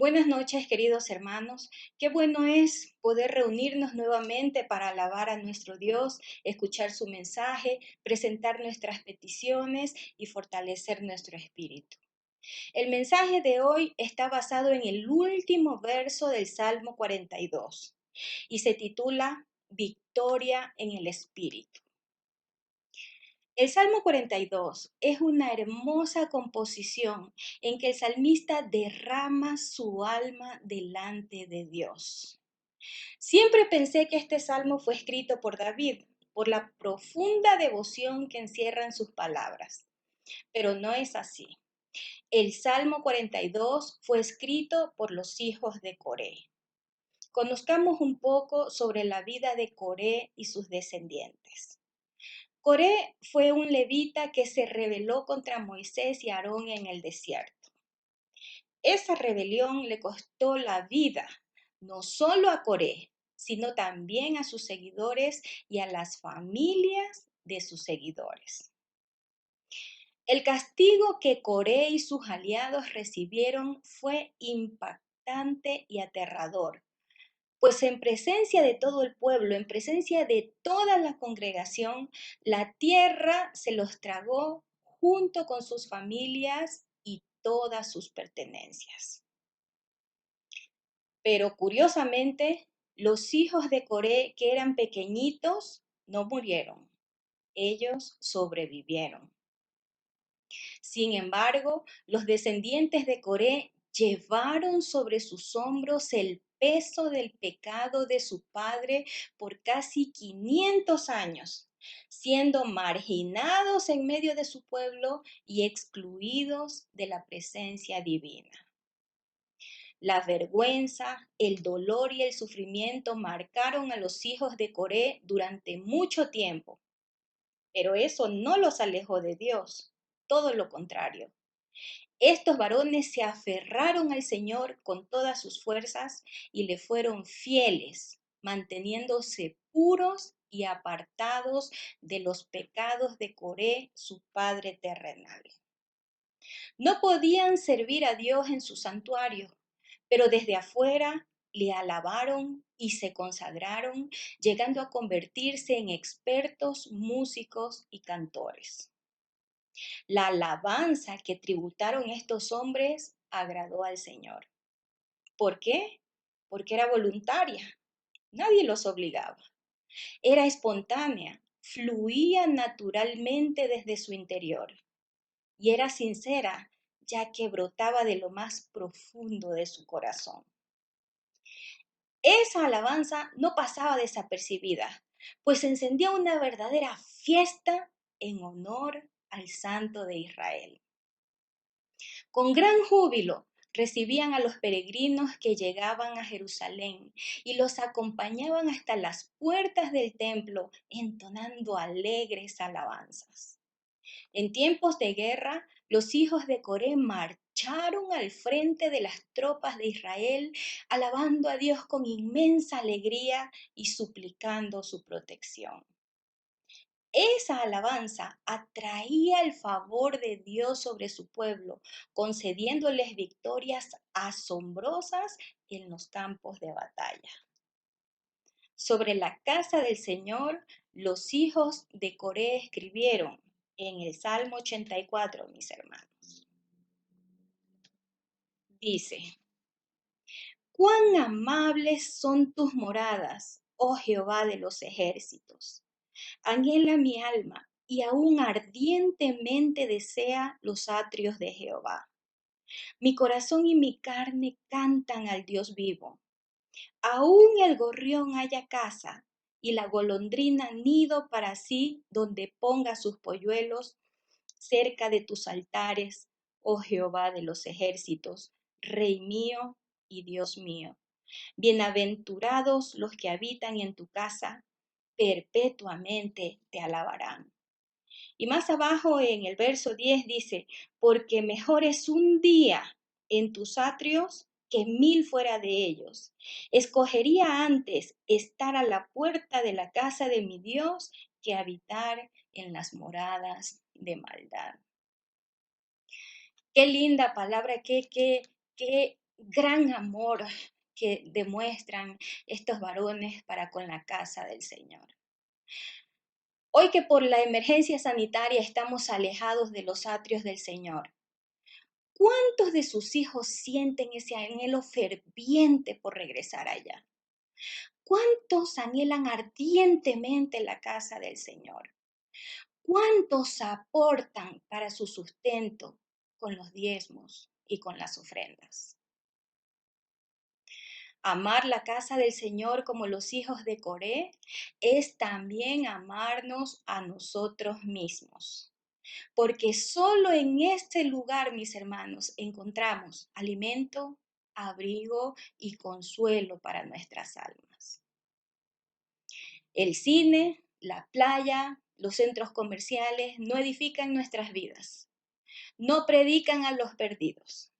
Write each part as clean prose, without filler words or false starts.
Buenas noches, queridos hermanos. Qué bueno es poder reunirnos nuevamente para alabar a nuestro Dios, escuchar su mensaje, presentar nuestras peticiones y fortalecer nuestro espíritu. El mensaje de hoy está basado en el último verso del Salmo 42 y se titula Victoria en el Espíritu. El Salmo 42 es una hermosa composición en que el salmista derrama su alma delante de Dios. Siempre pensé que este salmo fue escrito por David, por la profunda devoción que encierran sus palabras, pero no es así. El Salmo 42 fue escrito por los hijos de Coré. Conozcamos un poco sobre la vida de Coré y sus descendientes. Coré fue un levita que se rebeló contra Moisés y Aarón en el desierto. Esa rebelión le costó la vida, no solo a Coré, sino también a sus seguidores y a las familias de sus seguidores. El castigo que Coré y sus aliados recibieron fue impactante y aterrador, pues en presencia de todo el pueblo, en presencia de toda la congregación, la tierra se los tragó junto con sus familias y todas sus pertenencias. Pero curiosamente, los hijos de Coré, que eran pequeñitos, no murieron. Ellos sobrevivieron. Sin embargo, los descendientes de Coré llevaron sobre sus hombros el peso del pecado de su padre por casi 500 años, siendo marginados en medio de su pueblo y excluidos de la presencia divina. La vergüenza, el dolor y el sufrimiento marcaron a los hijos de Coré durante mucho tiempo, pero eso no los alejó de Dios, todo lo contrario. Estos varones se aferraron al Señor con todas sus fuerzas y le fueron fieles, manteniéndose puros y apartados de los pecados de Coré, su padre terrenal. No podían servir a Dios en su santuario, pero desde afuera le alabaron y se consagraron, llegando a convertirse en expertos músicos y cantores. La alabanza que tributaron estos hombres agradó al Señor. ¿Por qué? Porque era voluntaria. Nadie los obligaba. Era espontánea, fluía naturalmente desde su interior y era sincera, ya que brotaba de lo más profundo de su corazón. Esa alabanza no pasaba desapercibida, pues encendía una verdadera fiesta en honor al Santo de Israel. Con gran júbilo recibían a los peregrinos que llegaban a Jerusalén y los acompañaban hasta las puertas del templo, entonando alegres alabanzas. En tiempos de guerra, los hijos de Coré marcharon al frente de las tropas de Israel, alabando a Dios con inmensa alegría y suplicando su protección. Esa alabanza atraía el favor de Dios sobre su pueblo, concediéndoles victorias asombrosas en los campos de batalla. Sobre la casa del Señor, los hijos de Coré escribieron en el Salmo 84, mis hermanos. Dice, cuán amables son tus moradas, oh Jehová de los ejércitos. Anhela mi alma y aún ardientemente desea los atrios de Jehová. Mi corazón y mi carne cantan al Dios vivo. Aún el gorrión haya casa y la golondrina nido para sí donde ponga sus polluelos cerca de tus altares, oh Jehová de los ejércitos, Rey mío y Dios mío. Bienaventurados los que habitan en tu casa, perpetuamente te alabarán. Y más abajo en el verso 10 dice, porque mejor es un día en tus atrios que 1000 fuera de ellos. Escogería antes estar a la puerta de la casa de mi Dios que habitar en las moradas de maldad. Qué linda palabra, qué gran amor que demuestran estos varones para con la casa del Señor. Hoy que por la emergencia sanitaria estamos alejados de los atrios del Señor, ¿cuántos de sus hijos sienten ese anhelo ferviente por regresar allá? ¿Cuántos anhelan ardientemente la casa del Señor? ¿Cuántos aportan para su sustento con los diezmos y con las ofrendas? Amar la casa del Señor como los hijos de Coré es también amarnos a nosotros mismos. Porque solo en este lugar, mis hermanos, encontramos alimento, abrigo y consuelo para nuestras almas. El cine, la playa, los centros comerciales no edifican nuestras vidas, no predican a los perdidos,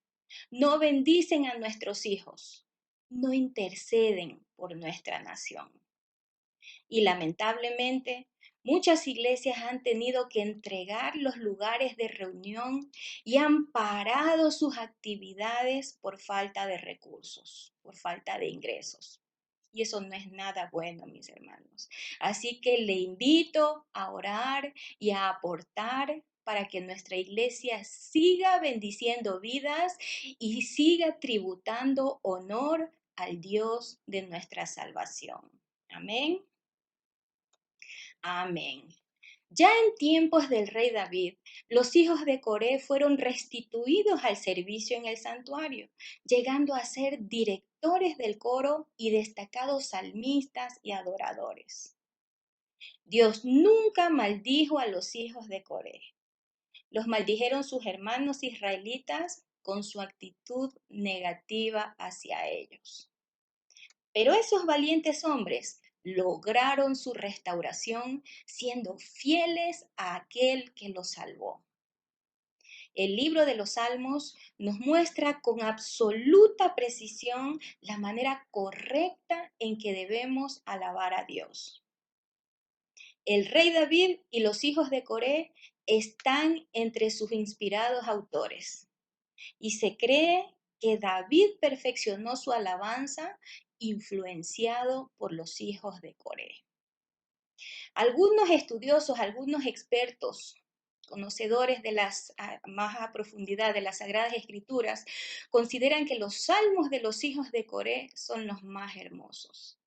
no bendicen a nuestros hijos, no interceden por nuestra nación. Y lamentablemente, muchas iglesias han tenido que entregar los lugares de reunión y han parado sus actividades por falta de recursos, por falta de ingresos. Y eso no es nada bueno, mis hermanos. Así que le invito a orar y a aportar para que nuestra iglesia siga bendiciendo vidas y siga tributando honor al Dios de nuestra salvación. Amén. Amén. Ya en tiempos del rey David, los hijos de Coré fueron restituidos al servicio en el santuario, llegando a ser directores del coro y destacados salmistas y adoradores. Dios nunca maldijo a los hijos de Coré. Los maldijeron sus hermanos israelitas con su actitud negativa hacia ellos. Pero esos valientes hombres lograron su restauración siendo fieles a aquel que los salvó. El libro de los Salmos nos muestra con absoluta precisión la manera correcta en que debemos alabar a Dios. El rey David y los hijos de Coré están entre sus inspirados autores. Y se cree que David perfeccionó su alabanza influenciado por los hijos de Coré. Algunos estudiosos, algunos expertos, conocedores de las más a profundidad de las Sagradas Escrituras, consideran que los salmos de los hijos de Coré son los más hermosos.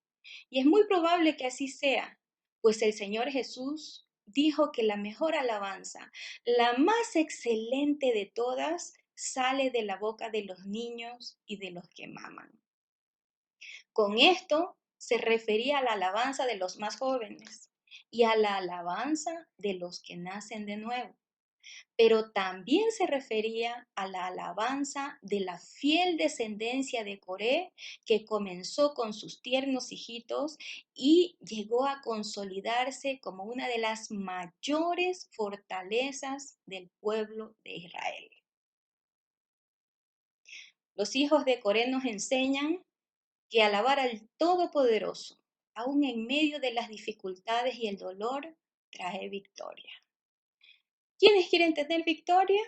Y es muy probable que así sea, pues el Señor Jesús dijo que la mejor alabanza, la más excelente de todas, sale de la boca de los niños y de los que maman. Con esto se refería a la alabanza de los más jóvenes y a la alabanza de los que nacen de nuevo. Pero también se refería a la alabanza de la fiel descendencia de Coré, que comenzó con sus tiernos hijitos y llegó a consolidarse como una de las mayores fortalezas del pueblo de Israel. Los hijos de Coré nos enseñan que alabar al Todopoderoso, aún en medio de las dificultades y el dolor, trae victoria. ¿Quiénes quieren tener victoria?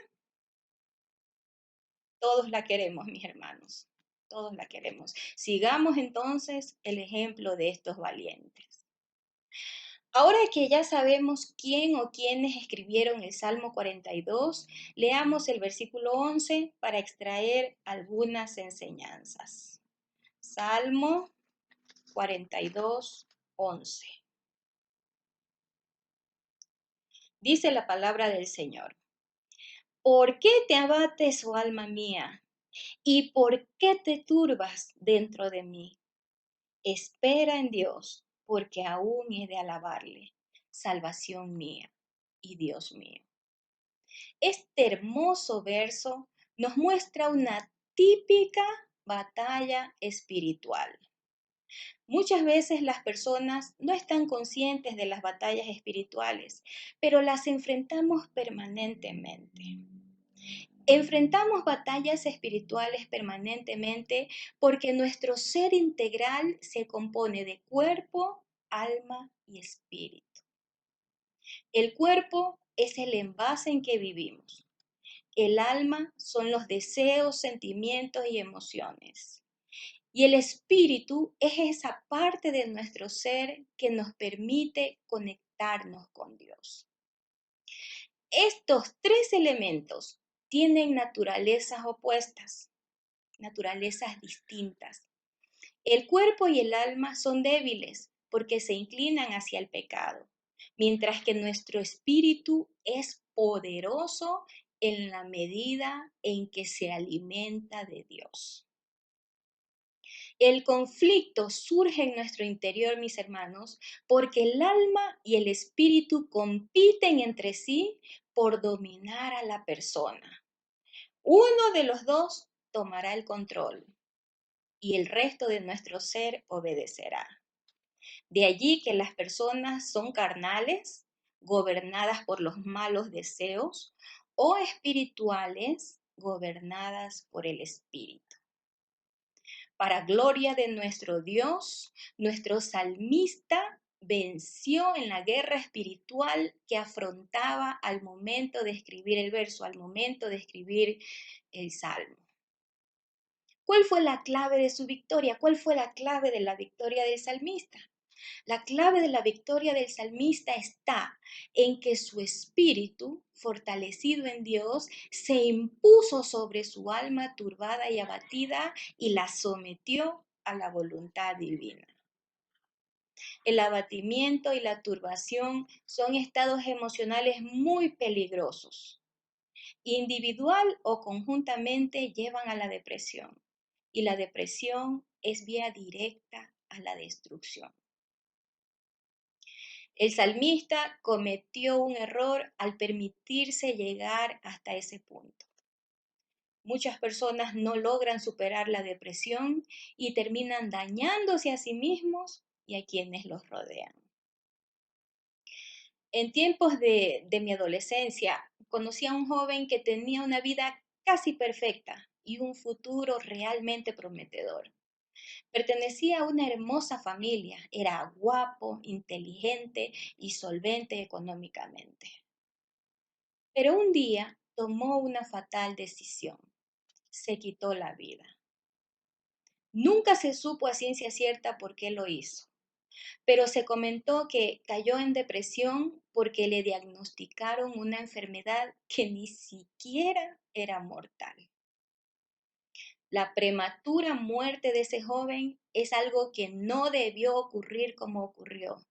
Todos la queremos, mis hermanos. Todos la queremos. Sigamos entonces el ejemplo de estos valientes. Ahora que ya sabemos quién o quiénes escribieron el Salmo 42, leamos el versículo 11 para extraer algunas enseñanzas. Salmo 42, 11. Dice la palabra del Señor. ¿Por qué te abates, oh alma mía? ¿Y por qué te turbas dentro de mí? Espera en Dios, porque aún he de alabarle, salvación mía y Dios mío. Este hermoso verso nos muestra una típica batalla espiritual. Muchas veces las personas no están conscientes de las batallas espirituales, pero las enfrentamos permanentemente. Enfrentamos batallas espirituales permanentemente porque nuestro ser integral se compone de cuerpo, alma y espíritu. El cuerpo es el envase en que vivimos. el alma son los deseos, sentimientos y emociones. Y el espíritu es esa parte de nuestro ser que nos permite conectarnos con Dios. Estos tres elementos tienen naturalezas opuestas, naturalezas distintas. El cuerpo y el alma son débiles porque se inclinan hacia el pecado, mientras que nuestro espíritu es poderoso en la medida en que se alimenta de Dios. El conflicto surge en nuestro interior, mis hermanos, porque el alma y el espíritu compiten entre sí por dominar a la persona. Uno de los dos tomará el control y el resto de nuestro ser obedecerá. De allí que las personas son carnales, gobernadas por los malos deseos, o espirituales, gobernadas por el espíritu. Para gloria de nuestro Dios, nuestro salmista venció en la guerra espiritual que afrontaba al momento de escribir el verso, al momento de escribir el salmo. ¿Cuál fue la clave de su victoria? ¿Cuál fue la clave de la victoria del salmista? La clave de la victoria del salmista está en que su espíritu, fortalecido en Dios, se impuso sobre su alma turbada y abatida y la sometió a la voluntad divina. El abatimiento y la turbación son estados emocionales muy peligrosos. Individual o conjuntamente llevan a la depresión y la depresión es vía directa a la destrucción. El salmista cometió un error al permitirse llegar hasta ese punto. Muchas personas no logran superar la depresión y terminan dañándose a sí mismos y a quienes los rodean. En tiempos de mi adolescencia, conocí a un joven que tenía una vida casi perfecta y un futuro realmente prometedor. Pertenecía a una hermosa familia, era guapo, inteligente y solvente económicamente. Pero un día tomó una fatal decisión, se quitó la vida. Nunca se supo a ciencia cierta por qué lo hizo, pero se comentó que cayó en depresión porque le diagnosticaron una enfermedad que ni siquiera era mortal. La prematura muerte de ese joven es algo que no debió ocurrir como ocurrió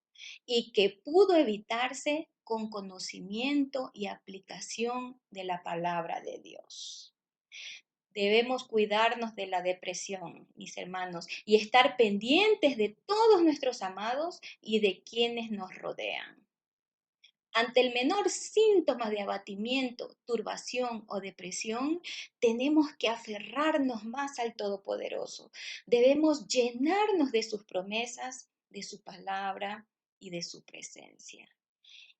y que pudo evitarse con conocimiento y aplicación de la palabra de Dios. Debemos cuidarnos de la depresión, mis hermanos, y estar pendientes de todos nuestros amados y de quienes nos rodean. Ante el menor síntoma de abatimiento, turbación o depresión, tenemos que aferrarnos más al Todopoderoso. Debemos llenarnos de sus promesas, de su palabra y de su presencia.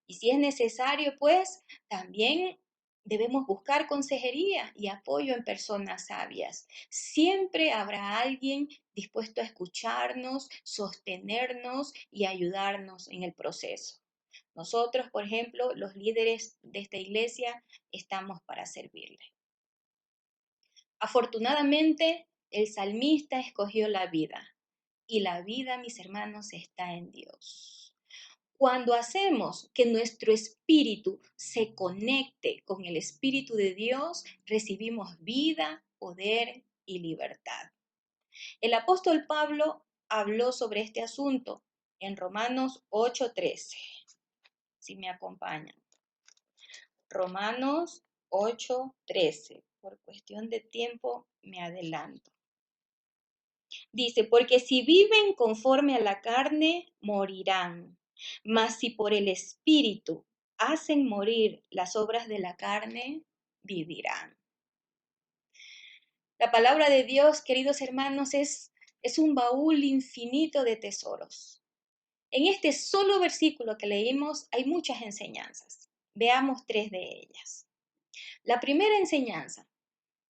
Y si es necesario, pues también debemos buscar consejería y apoyo en personas sabias. Siempre habrá alguien dispuesto a escucharnos, sostenernos y ayudarnos en el proceso. Nosotros, por ejemplo, los líderes de esta iglesia, estamos para servirle. Afortunadamente, el salmista escogió la vida y la vida, mis hermanos, está en Dios. Cuando hacemos que nuestro espíritu se conecte con el Espíritu de Dios, recibimos vida, poder y libertad. El apóstol Pablo habló sobre este asunto en Romanos 8:13. Si me acompañan. Romanos 8:13. Por cuestión de tiempo me adelanto. Dice, porque si viven conforme a la carne, morirán. Mas si por el Espíritu hacen morir las obras de la carne, vivirán. La palabra de Dios, queridos hermanos, es un baúl infinito de tesoros. En este solo versículo que leímos hay muchas enseñanzas. Veamos tres de ellas. La primera enseñanza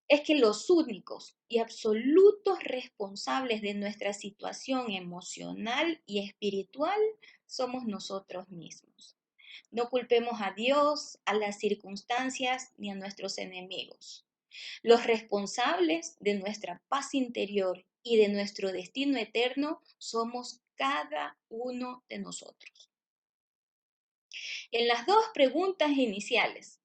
es que los únicos y absolutos responsables de nuestra situación emocional y espiritual somos nosotros mismos. No culpemos a Dios, a las circunstancias ni a nuestros enemigos. Los responsables de nuestra paz interior y de nuestro destino eterno somos cada uno de nosotros. En las dos preguntas iniciales,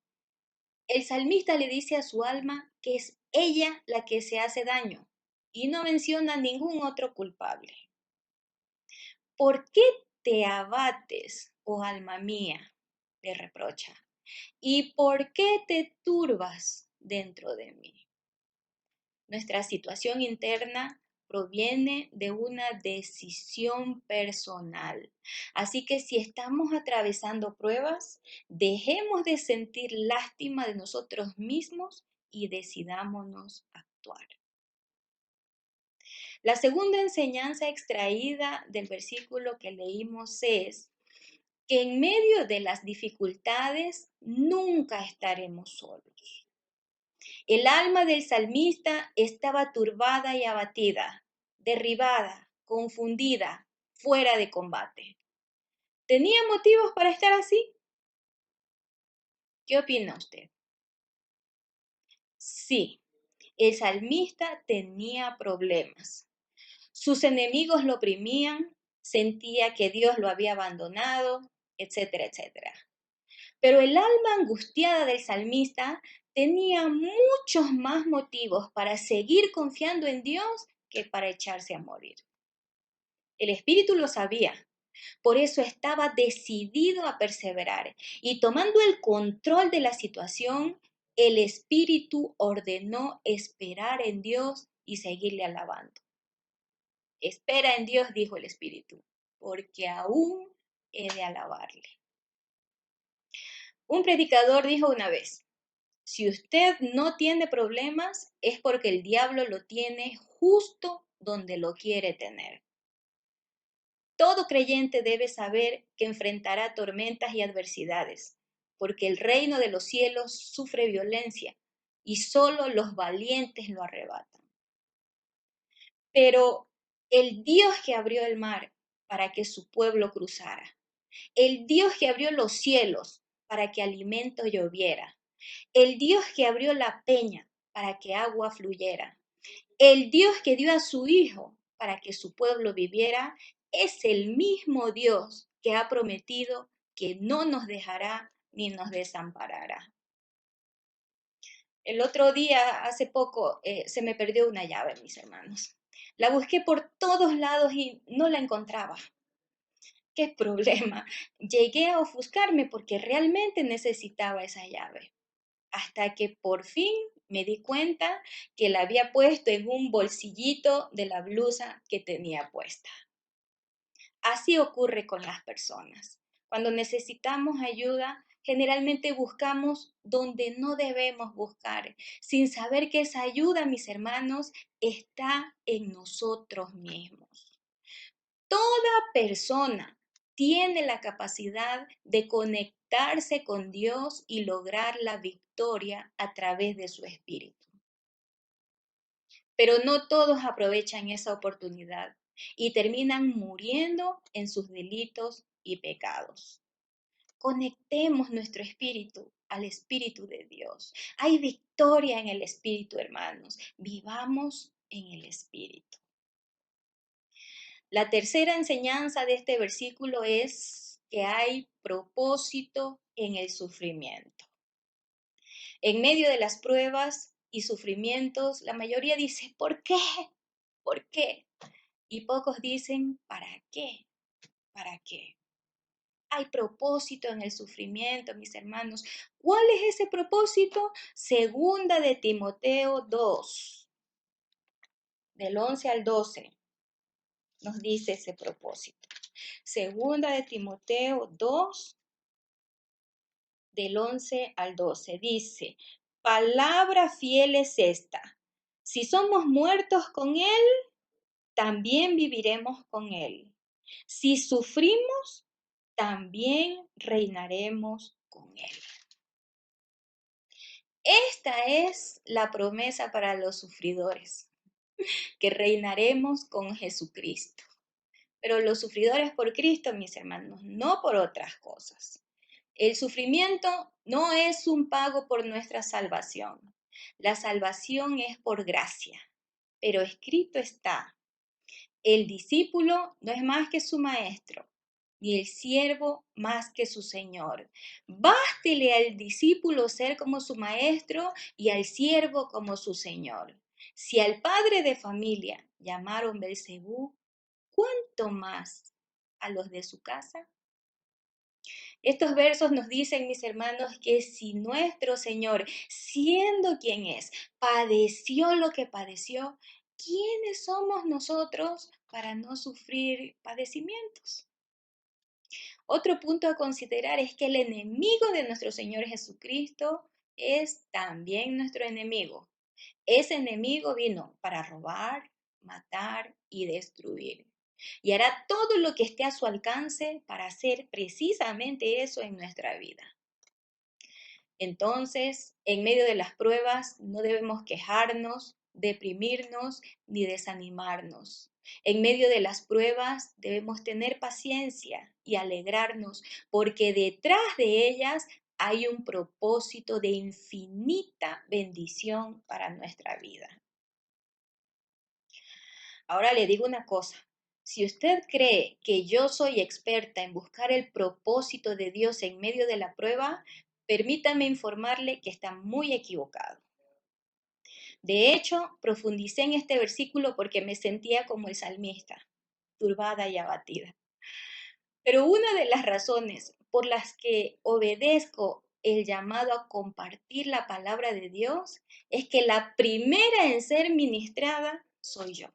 el salmista le dice a su alma que es ella la que se hace daño y no menciona ningún otro culpable. ¿Por qué te abates, oh alma mía? Le reprocha. ¿Y por qué te turbas dentro de mí? Nuestra situación interna proviene de una decisión personal. Así que si estamos atravesando pruebas, dejemos de sentir lástima de nosotros mismos y decidámonos a actuar. La segunda enseñanza extraída del versículo que leímos es que en medio de las dificultades nunca estaremos solos. El alma del salmista estaba turbada y abatida, derribada, confundida, fuera de combate. ¿Tenía motivos para estar así? ¿Qué opina usted? Sí, el salmista tenía problemas. Sus enemigos lo oprimían, sentía que Dios lo había abandonado, etcétera, etcétera. Pero el alma angustiada del salmista tenía muchos más motivos para seguir confiando en Dios que para echarse a morir. El espíritu lo sabía, por eso estaba decidido a perseverar y tomando el control de la situación, el espíritu ordenó esperar en Dios y seguirle alabando. Espera en Dios, dijo el espíritu, porque aún he de alabarle. Un predicador dijo una vez, si usted no tiene problemas, es porque el diablo lo tiene justo donde lo quiere tener. Todo creyente debe saber que enfrentará tormentas y adversidades, porque el reino de los cielos sufre violencia y solo los valientes lo arrebatan. Pero el Dios que abrió el mar para que su pueblo cruzara, el Dios que abrió los cielos para que alimento lloviera, el Dios que abrió la peña para que agua fluyera, el Dios que dio a su Hijo para que su pueblo viviera, es el mismo Dios que ha prometido que no nos dejará ni nos desamparará. El otro día, hace poco, se me perdió una llave, mis hermanos. La busqué por todos lados y no la encontraba. ¿Qué problema? Llegué a ofuscarme porque realmente necesitaba esa llave. Hasta que por fin me di cuenta que la había puesto en un bolsillito de la blusa que tenía puesta. Así ocurre con las personas. Cuando necesitamos ayuda, generalmente buscamos donde no debemos buscar, sin saber que esa ayuda, mis hermanos, está en nosotros mismos. Toda persona tiene la capacidad de conectarse con Dios y lograr la victoria a través de su espíritu. Pero no todos aprovechan esa oportunidad y terminan muriendo en sus delitos y pecados. Conectemos nuestro espíritu al Espíritu de Dios. Hay victoria en el Espíritu, hermanos. Vivamos en el Espíritu. La tercera enseñanza de este versículo es que hay propósito en el sufrimiento. En medio de las pruebas y sufrimientos, la mayoría dice, ¿por qué? ¿Por qué? Y pocos dicen, ¿para qué? ¿Para qué? Hay propósito en el sufrimiento, mis hermanos. ¿Cuál es ese propósito? Segunda de Timoteo 2, del 11 al 12, nos dice ese propósito. Segunda de Timoteo 2, del 11 al 12, dice, palabra fiel es esta. Si somos muertos con Él, también viviremos con Él. Si sufrimos, también reinaremos con Él. Esta es la promesa para los sufridores, que reinaremos con Jesucristo. Pero los sufridores por Cristo, mis hermanos, no por otras cosas. El sufrimiento no es un pago por nuestra salvación. La salvación es por gracia. Pero escrito está, el discípulo no es más que su maestro, ni el siervo más que su señor. Bástele al discípulo ser como su maestro y al siervo como su señor. Si al padre de familia llamaron Belcebú, ¿cuánto más a los de su casa? Estos versos nos dicen, mis hermanos, que si nuestro Señor, siendo quien es, padeció lo que padeció, ¿quiénes somos nosotros para no sufrir padecimientos? Otro punto a considerar es que el enemigo de nuestro Señor Jesucristo es también nuestro enemigo. Ese enemigo vino para robar, matar y destruir. Y hará todo lo que esté a su alcance para hacer precisamente eso en nuestra vida. Entonces, en medio de las pruebas, no debemos quejarnos, deprimirnos ni desanimarnos. En medio de las pruebas debemos tener paciencia y alegrarnos, porque detrás de ellas hay un propósito de infinita bendición para nuestra vida. Ahora le digo una cosa, si usted cree que yo soy experta en buscar el propósito de Dios en medio de la prueba, permítame informarle que está muy equivocado. De hecho, profundicé en este versículo porque me sentía como el salmista, turbada y abatida. Pero una de las razones por las que obedezco el llamado a compartir la palabra de Dios es que la primera en ser ministrada soy yo.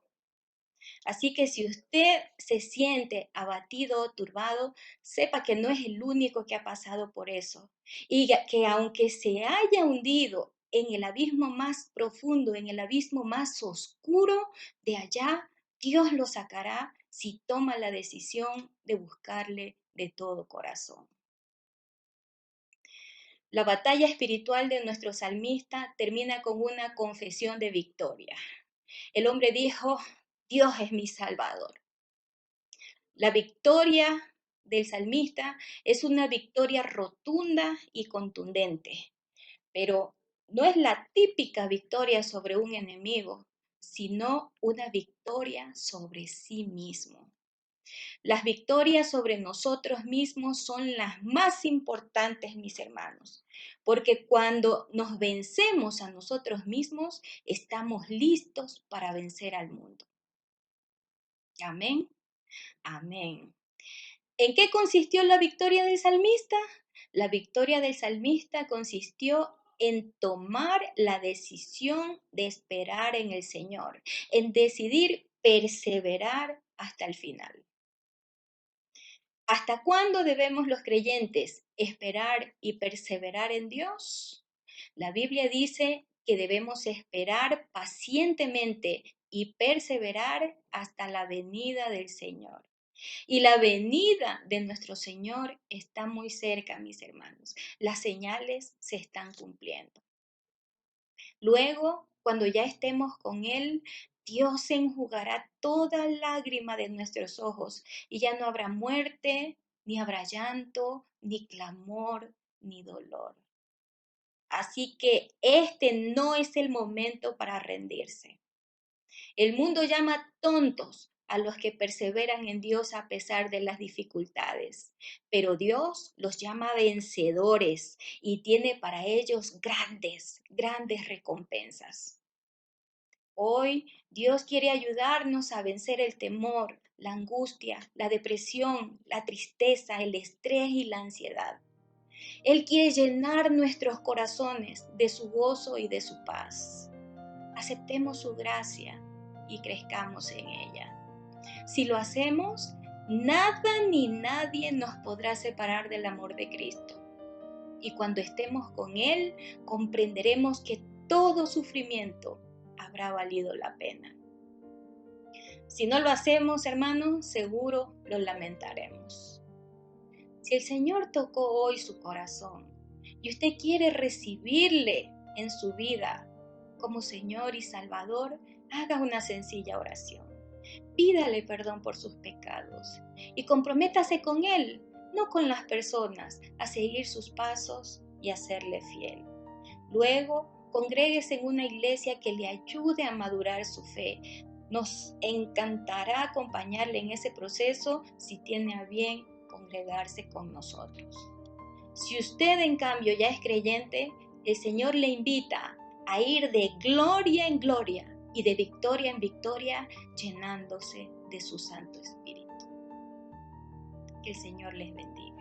Así que si usted se siente abatido o turbado, sepa que no es el único que ha pasado por eso. Y que aunque se haya hundido en el abismo más profundo, en el abismo más oscuro, de allá Dios lo sacará si toma la decisión de buscarle de todo corazón. La batalla espiritual de nuestro salmista termina con una confesión de victoria. El hombre dijo, Dios es mi salvador. La victoria del salmista es una victoria rotunda y contundente, pero no es la típica victoria sobre un enemigo, sino una victoria sobre sí mismo. Las victorias sobre nosotros mismos son las más importantes, mis hermanos, porque cuando nos vencemos a nosotros mismos, estamos listos para vencer al mundo. Amén. Amén. ¿En qué consistió la victoria del salmista? La victoria del salmista consistió en tomar la decisión de esperar en el Señor, en decidir perseverar hasta el final. ¿Hasta cuándo debemos los creyentes esperar y perseverar en Dios? La Biblia dice que debemos esperar pacientemente y perseverar hasta la venida del Señor. Y la venida de nuestro Señor está muy cerca, mis hermanos. Las señales se están cumpliendo. Luego, cuando ya estemos con Él, Dios enjugará toda lágrima de nuestros ojos y ya no habrá muerte, ni habrá llanto, ni clamor, ni dolor. Así que este no es el momento para rendirse. El mundo llama tontos a los que perseveran en Dios a pesar de las dificultades, pero Dios los llama vencedores y tiene para ellos grandes, grandes recompensas. Hoy Dios quiere ayudarnos a vencer el temor, la angustia, la depresión, la tristeza, el estrés y la ansiedad. Él quiere llenar nuestros corazones de su gozo y de su paz. Aceptemos su gracia y crezcamos en ella. Si lo hacemos, nada ni nadie nos podrá separar del amor de Cristo. Y cuando estemos con Él, comprenderemos que todo sufrimiento habrá valido la pena. Si no lo hacemos, hermanos, seguro lo lamentaremos. Si el Señor tocó hoy su corazón y usted quiere recibirle en su vida como Señor y Salvador, haga una sencilla oración. Pídale perdón por sus pecados y comprométase con Él. no con las personas, a seguir sus pasos y a serle fiel. Luego, congréguese en una iglesia que le ayude a madurar su fe. Nos encantará acompañarle en ese proceso si tiene a bien congregarse con nosotros. Si usted, en cambio, ya es creyente, el Señor le invita a ir de gloria en gloria y de victoria en victoria, llenándose de su Santo Espíritu. Que el Señor les bendiga.